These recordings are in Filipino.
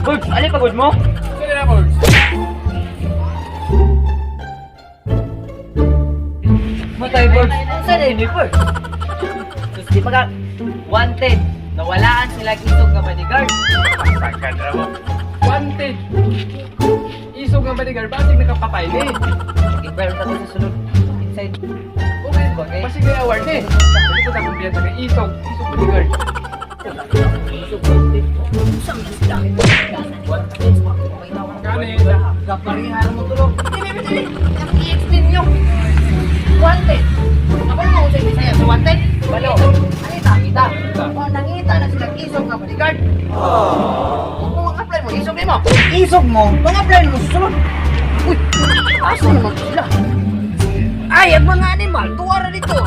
Birds, alin pagod mo? Sige na, Birds. Matay, Birds. Saan na yun, Birds? Tapos di pa ka, wanted. Nawalaan sila isog nga bodyguard. Sakad na mo. Wanted. Isog ng bodyguard, bakit nakapapay ni? Ibrahim ka sa sunod. Inside. Okay, pasig na award ni. Hindi ko na kumpiyansa kay Isog. Isog bodyguard. Kani? Kaparihan mo tulog. Hindi. I-explain nyo. Wanted. Kapag mo sa Bisaya sa wanted? Balo. Kita. Kung nangita na sila isog nga bodyguard. Kung mag-apply mo, isog mo. Isog mo? Mag-apply mo susunod. Uy, asa naman sila? Ay, ang mga animal, tuwara dito.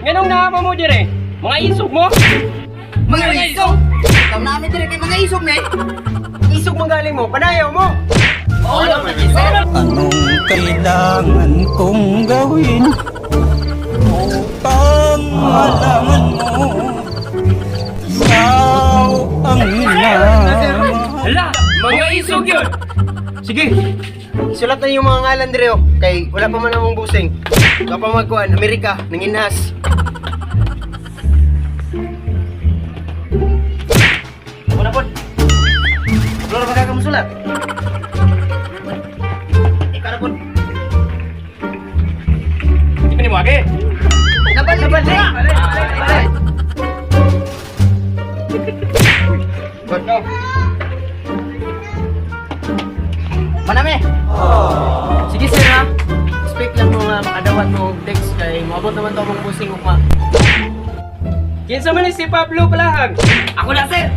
Ganong nakapa mo dire? Mga isog mo? Mga isog? Ikaw namin din kay mga isog na eh. Isog manggaling mo, panayaw mo. Oo naman, sir. Anong kailangan kong gawin upang malaman mo ikaw ang minamahal? Hala, mga isog yun. Sige, isulat na yung mga ngalan dire oh. Kay wala pa man namang busing. Wala pa magkuhan, Amerika, nanginhas. Wala po. Wala na magkakamu sulat. Ikaw na po. Di pa ni mo age? Nabalik. Good no. Manami. Sige sir ha. Speak lang mo nga makadawat mo og text kay moabot naman to mong busing ugma. Kinsa man ni si Pablo Palahag? Ako na, sir.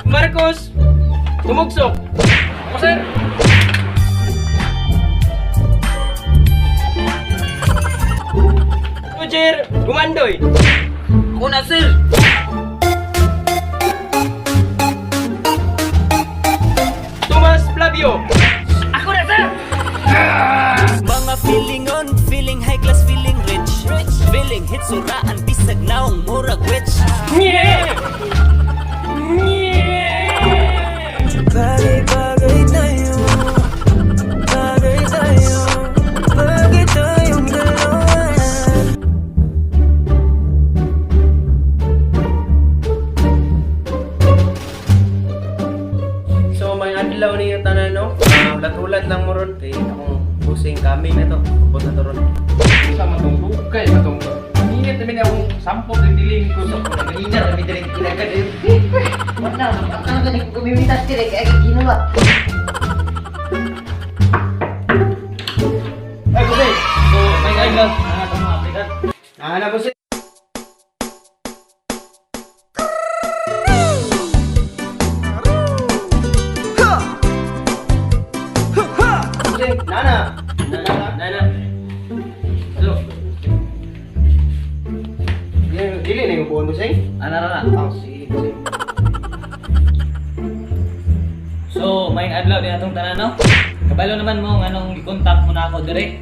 Marcos Tumugsok. Ako sir. Roger Gumandoy. Ako na, sir. Tomas Flavio. Ako na, sir. Mga feeling on, feeling high class, feeling rich. Feeling hit suraan, bisag naong murag witch. Yeah! Bagay-bagay tayo, bagay tayo, bagay tayong dalawa. So may adlaw niyo tanan no. Ulat-ulat lang mo ron kay akong busing kami na to. Abot na to ron. Sa matong dugay, matong init namin akong sampok ng diling ko sa Nangingat kami dire kinagad eh. Wala, ang galing ko kumimitas dire kaya ginawa. Ay, kasi, so, may idol, nangatang mga aplikat. Ana busing. Busing, nana. Nana. So, Dili na yung buwan busing. ana. Oh, sige busing. So, may adlaw din atong tanan, no? Kabalo naman mo nga nung i-contact mo na ako dire.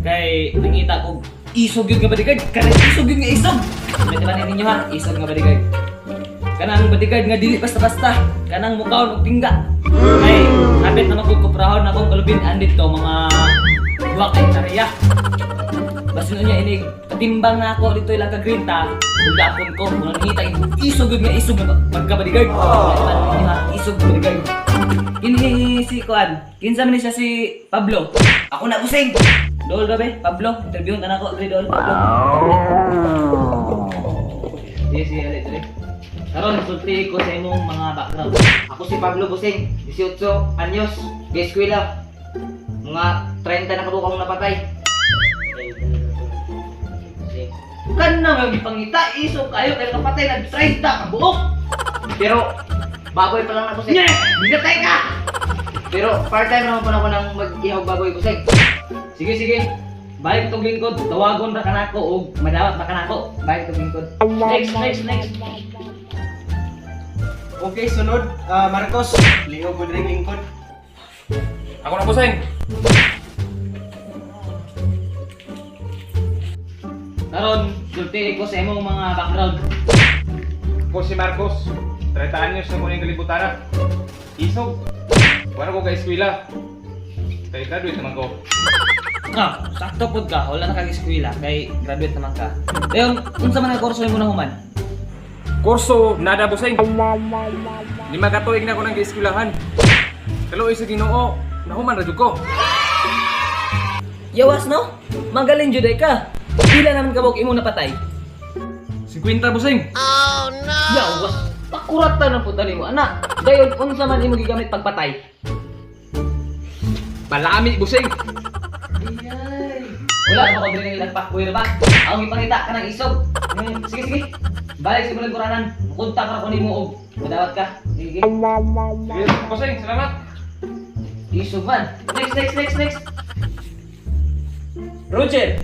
Kay nangita ko isog yun nga bodyguard. Kanang isog yun nga isog. Natimanin ninyo ha, isog nga bodyguard. Kanang bodyguard nga dili basta-basta. Kanang mukhaon og tingga. Ay, napit na magkukuprahon akong kalubin andit to mga duwa kay tariya. Basta niya inig katimbang na ako dito ilang kagrinta. Bulgapon ko, kung nakita isog yun nga isog nga pagka-bodyguard. Natimanin ninyo ha, isog bodyguard. Ini si Kuan. Kinsa man ni siya si Pablo. Ako na busing. Dol gabi, Pablo. Interview ta nako dre dol Pablo. Sige, ali. Karon sulti ko sa imong mga background. Ako si Pablo Busing, 18 anyos, eskwela. Mga 30 na kabukang napatay. Kan na may pangita iso kayo kay napatay nag 30 ka buok. Pero baboy pa lang ako sing. Binatay ka! Pero part-time naman pa ako nang mag-ihawag baboy ko sing. Sige. Balik itong lingkod. Tawagon na kanako o madawat na kanako. Balik itong lingkod. Next. Okay, sunod. Marcos, liog mo rin lingkod. Ako na busing. karon sulti ko sa imong mga background. Ko si Marcos, 30 anyos na mo yung kalibutan. Isog. Wala ko ka eskwela. Kaya graduate naman ko. Ah, sakto pud ka, wala na kag eskwela kay graduate naman ka. Dayon, unsa man ang kurso mo na human? Kurso, nada busing. 5 ka tuig na ko nang eskwelahan. Kaluoy sa Ginoo, nahuman ra jud ko. Yawas no? Magaling jud ka. Pila naman kabog imo napatay? 50 busing. Yawas. Pakurata na pud mo anak. Dayon unsa man imo gigamit pagpatay? Balami busing. Wala na ko diri ilang pakkuy ba? Ang ipangita ka ng isog. Sige sige. Balik sa bulan kuranan. Kunta ka ko nimo og madawat ka. Sige. Sige, busing, salamat. Isog man. Next. Roger.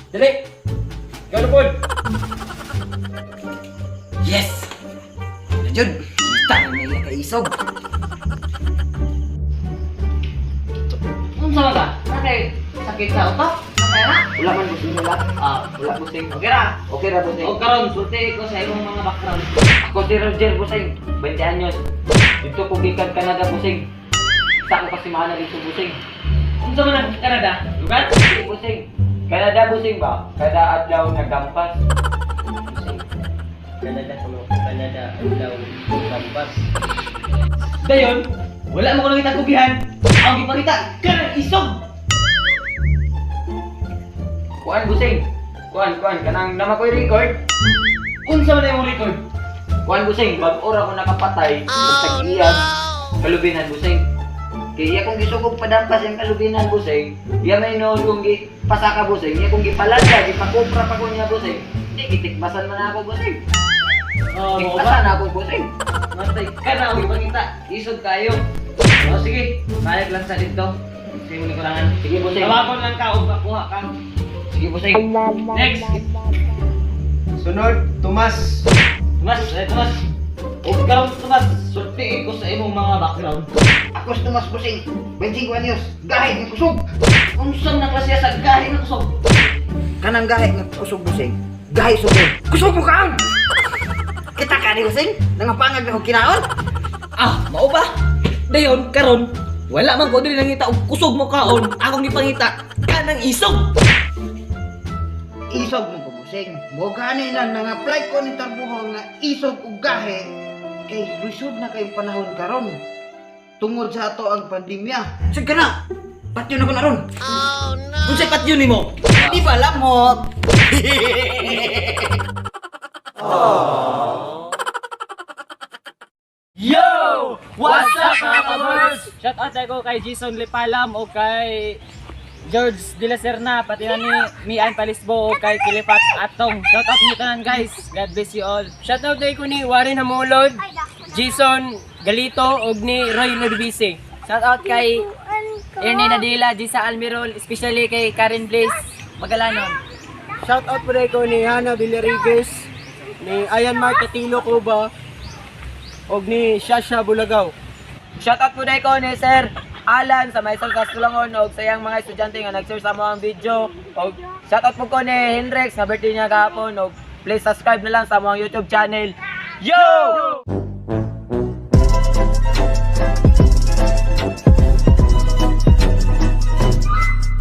Dali. Ikaw na pod. Yes! Jud, kita na may kaisog. Unsa man ka? Nakay sakit sa utok? Nakay na? Wala man busing wala. Wala busing. Okay ra. Okay ra busing. O karon sulti ko sa imong mga background. Ako si Roger Busing, 20 anyos. Dito ko gikan Canada Busing. Sa ko kasi mahal dito Busing. Unsa man ang Canada? Lugar? Busing. Canada Busing ba? Kada adlaw nagampas. Busing. Canada adlaw nagampas. Dayon, wala mo ko nakita kugihan. Ang gipakita kanang isog. Kuan Busing. Kuan kanang nama ko'y record. Unsa man imong record? Kuan Busing, bag-ora ko nakapatay sa iyang kalubinan Busing. Kaya kung gisugog padampas yung kalubinan Busing, iya may noon kung pasaka Busing, iya kung gipalanda, gipakupra pa ko niya Busing. Hindi gitikbasan man ako Busing. Tikbasan ako Busing. Matay ka na ako ipakita. Isog kayo. O sige, balik lang sa dito. Sige mo likurangan. Sige Busing. Tawagon lang ka o makuha ka. Sige Busing. Next. Sunod, Tomas. Tomas. Huwag ka rin Tomas. Sultiin ko sa imong mga background. Ako si Tomas Busing, 25 anyos, gahi ng kusog. Unsan na klase sa gahi ng kusog? Kanang gahi ng kusog Busing, gahi sugod. Kusog mo kaon! Kita ka ni Busing, nangapangag na kong kinaon. Mao ba? Dayon, karon, wala man ko dili nangita og kusog mo kaon. Akong gipangita kanang isog. Isog mo ko Busing, bogani na nang-apply ko ni tarbuho nga isog ug gahi. Kay lisod na kay panahon karon. Tungod sa ato ang pandemya. Sige na, patyo na ko na ron. Unsay patyo nimo? Di ba lamot? Yo! What's up mga kabers? Shout out ko kay Jason Lipalam o kay George De La Serna, pati na ni Mian Palisbo o kay Kilipat Atong. Shout out nyo tanan guys. God bless you all. Shout out ko ni Warren Hamulod, Jason Galito o ni Roy Lodbise. Shout out kay Ernie Nadila, Gisa Almirol, especially kay Karen Blaze Magalanon. Shout out po rin ko ni Hana Villarigues, ni Ayan Mark Catilo Cuba, o ni Shasha Bulagaw. Shout out po dahil ko ni Sir Alan sa Maisal Castulangon o sa iyang mga estudyante nga nag-share sa mga video. O shout out po ko ni Hendrix na birthday niya kahapon. O please subscribe na lang sa mga YouTube channel. Yo!